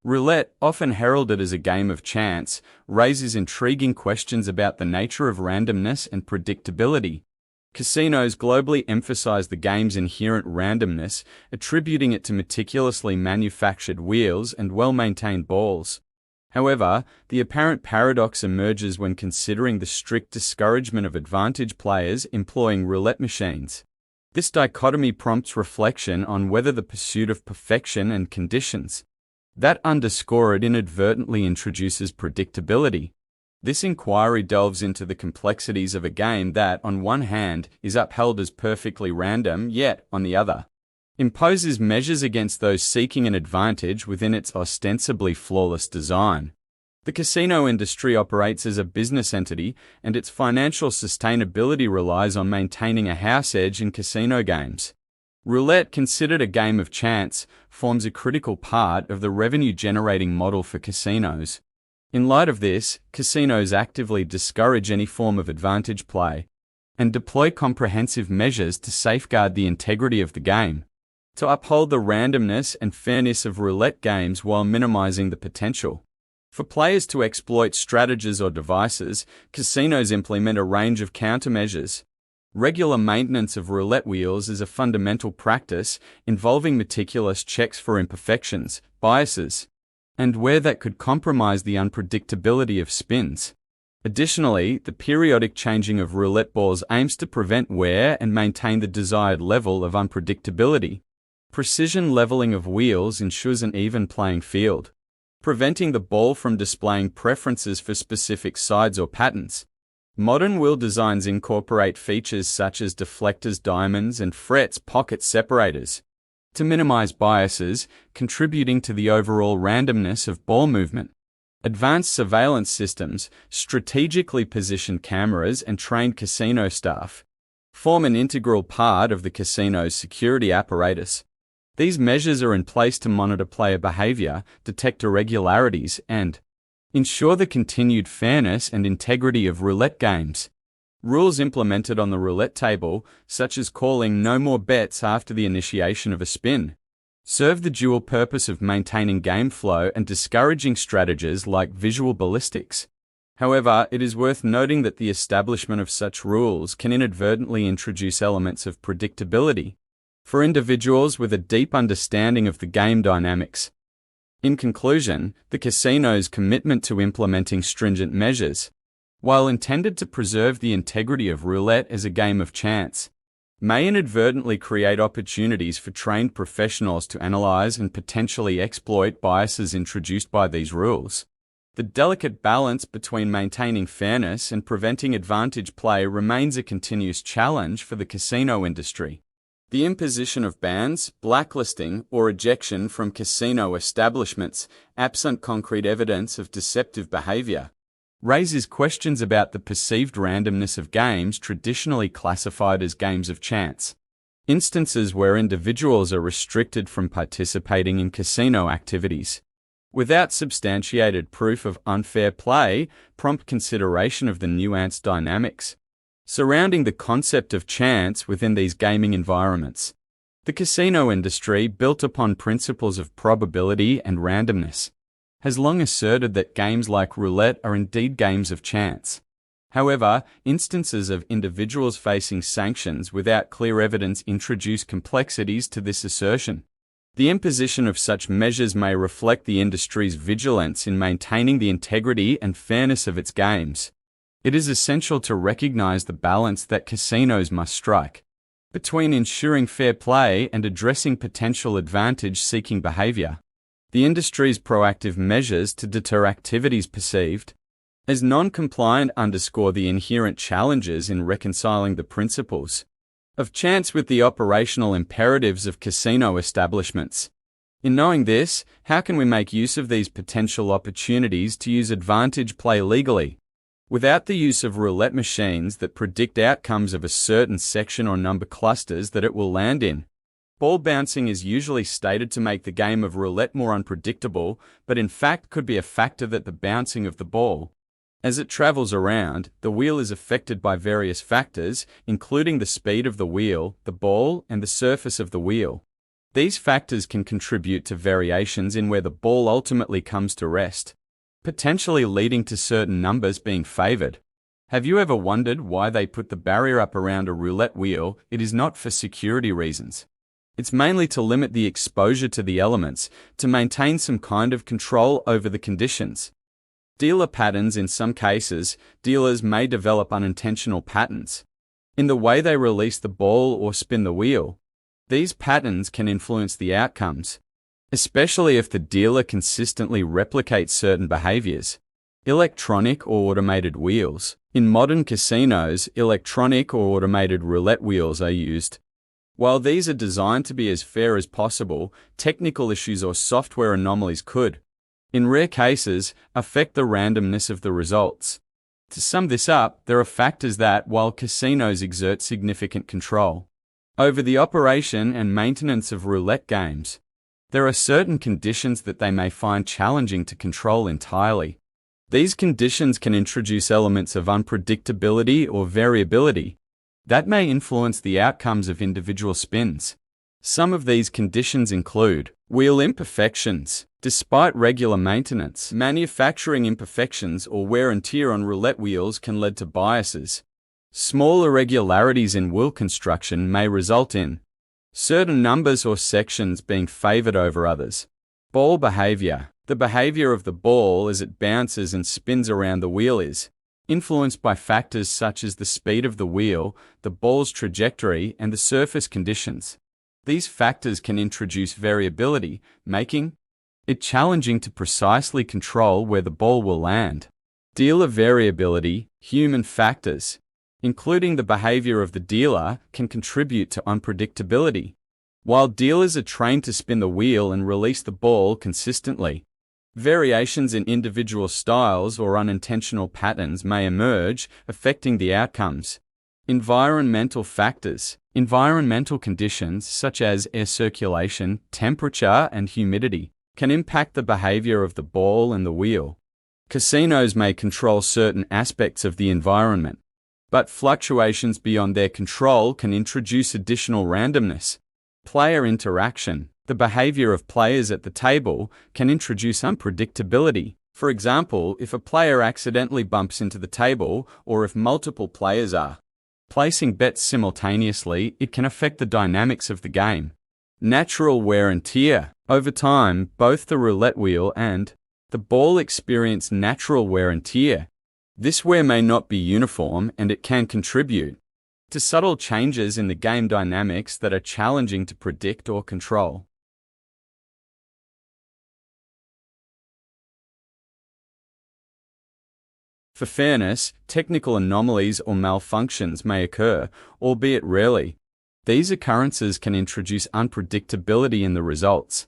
Roulette, often heralded as a game of chance, raises intriguing questions about the nature of randomness and predictability. Casinos globally emphasize the game's inherent randomness, attributing it to meticulously manufactured wheels and well-maintained balls. However, the apparent paradox emerges when considering the strict discouragement of advantage players employing roulette machines. This dichotomy prompts reflection on whether the pursuit of perfection and conditions that underscore it inadvertently introduces predictability. This inquiry delves into the complexities of a game that, on one hand, is upheld as perfectly random, yet, on the other, imposes measures against those seeking an advantage within its ostensibly flawless design. The casino industry operates as a business entity, and its financial sustainability relies on maintaining a house edge in casino games. Roulette, considered a game of chance, forms a critical part of the revenue-generating model for casinos. In light of this, casinos actively discourage any form of advantage play and deploy comprehensive measures to safeguard the integrity of the game, to uphold the randomness and fairness of roulette games while minimizing the potential for players to exploit strategies or devices. Casinos implement a range of countermeasures. Regular maintenance of roulette wheels is a fundamental practice involving meticulous checks for imperfections, biases, and where that could compromise the unpredictability of spins. Additionally, the periodic changing of roulette balls aims to prevent wear and maintain the desired level of unpredictability. Precision leveling of wheels ensures an even playing field, preventing the ball from displaying preferences for specific sides or patterns. Modern wheel designs incorporate features such as deflectors, diamonds, and frets pocket separators to minimize biases, contributing to the overall randomness of ball movement. Advanced surveillance systems, strategically positioned cameras, and trained casino staff form an integral part of the casino's security apparatus. These measures are in place to monitor player behavior, detect irregularities, and ensure the continued fairness and integrity of roulette games. Rules implemented on the roulette table, such as calling no more bets after the initiation of a spin, serve the dual purpose of maintaining game flow and discouraging strategies like visual ballistics. However, it is worth noting that the establishment of such rules can inadvertently introduce elements of predictability for individuals with a deep understanding of the game dynamics. In conclusion, the casino's commitment to implementing stringent measures, while intended to preserve the integrity of roulette as a game of chance, may inadvertently create opportunities for trained professionals to analyze and potentially exploit biases introduced by these rules. The delicate balance between maintaining fairness and preventing advantage play remains a continuous challenge for the casino industry. The imposition of bans, blacklisting, or ejection from casino establishments, absent concrete evidence of deceptive behavior, raises questions about the perceived randomness of games traditionally classified as games of chance. Instances where individuals are restricted from participating in casino activities without substantiated proof of unfair play prompt consideration of the nuanced dynamics surrounding the concept of chance within these gaming environments. The casino industry, built upon principles of probability and randomness, has long asserted that games like roulette are indeed games of chance. However, instances of individuals facing sanctions without clear evidence introduce complexities to this assertion. The imposition of such measures may reflect the industry's vigilance in maintaining the integrity and fairness of its games. It is essential to recognize the balance that casinos must strike between ensuring fair play and addressing potential advantage-seeking behavior. The industry's proactive measures to deter activities perceived as non-compliant underscore the inherent challenges in reconciling the principles of chance with the operational imperatives of casino establishments. In knowing this, how can we make use of these potential opportunities to use advantage play legally, without the use of roulette machines that predict outcomes of a certain section or number clusters that it will land in? Ball bouncing is usually stated to make the game of roulette more unpredictable, but in fact could be a factor that the bouncing of the ball, as it travels around, the wheel is affected by various factors, including the speed of the wheel, the ball, and the surface of the wheel. These factors can contribute to variations in where the ball ultimately comes to rest, potentially leading to certain numbers being favored. Have you ever wondered why they put the barrier up around a roulette wheel? It is not for security reasons. It's mainly to limit the exposure to the elements, to maintain some kind of control over the conditions. Dealer patterns. In some cases, dealers may develop unintentional patterns in the way they release the ball or spin the wheel. These patterns can influence the outcomes, especially if the dealer consistently replicates certain behaviors. Electronic or automated wheels. In modern casinos, electronic or automated roulette wheels are used. While these are designed to be as fair as possible, technical issues or software anomalies could, in rare cases, affect the randomness of the results. To sum this up, there are factors that, while casinos exert significant control over the operation and maintenance of roulette games, there are certain conditions that they may find challenging to control entirely. These conditions can introduce elements of unpredictability or variability that may influence the outcomes of individual spins. Some of these conditions include wheel imperfections. Despite regular maintenance, manufacturing imperfections or wear and tear on roulette wheels can lead to biases. Small irregularities in wheel construction may result in certain numbers or sections being favored over others. Ball behavior. The behavior of the ball as it bounces and spins around the wheel is influenced by factors such as the speed of the wheel, the ball's trajectory, and the surface conditions. These factors can introduce variability, making it challenging to precisely control where the ball will land. Dealer variability. Human factors, including the behavior of the dealer, can contribute to unpredictability. While dealers are trained to spin the wheel and release the ball consistently, variations in individual styles or unintentional patterns may emerge, affecting the outcomes. Environmental factors. Environmental conditions such as air circulation, temperature, and humidity can impact the behavior of the ball and the wheel. Casinos may control certain aspects of the environment, but fluctuations beyond their control can introduce additional randomness. Player interaction. The behavior of players at the table can introduce unpredictability. For example, if a player accidentally bumps into the table, or if multiple players are placing bets simultaneously, it can affect the dynamics of the game. Natural wear and tear. Over time, both the roulette wheel and the ball experience natural wear and tear. This wear may not be uniform, and it can contribute to subtle changes in the game dynamics that are challenging to predict or control. For fairness, technical anomalies or malfunctions may occur, albeit rarely. These occurrences can introduce unpredictability in the results.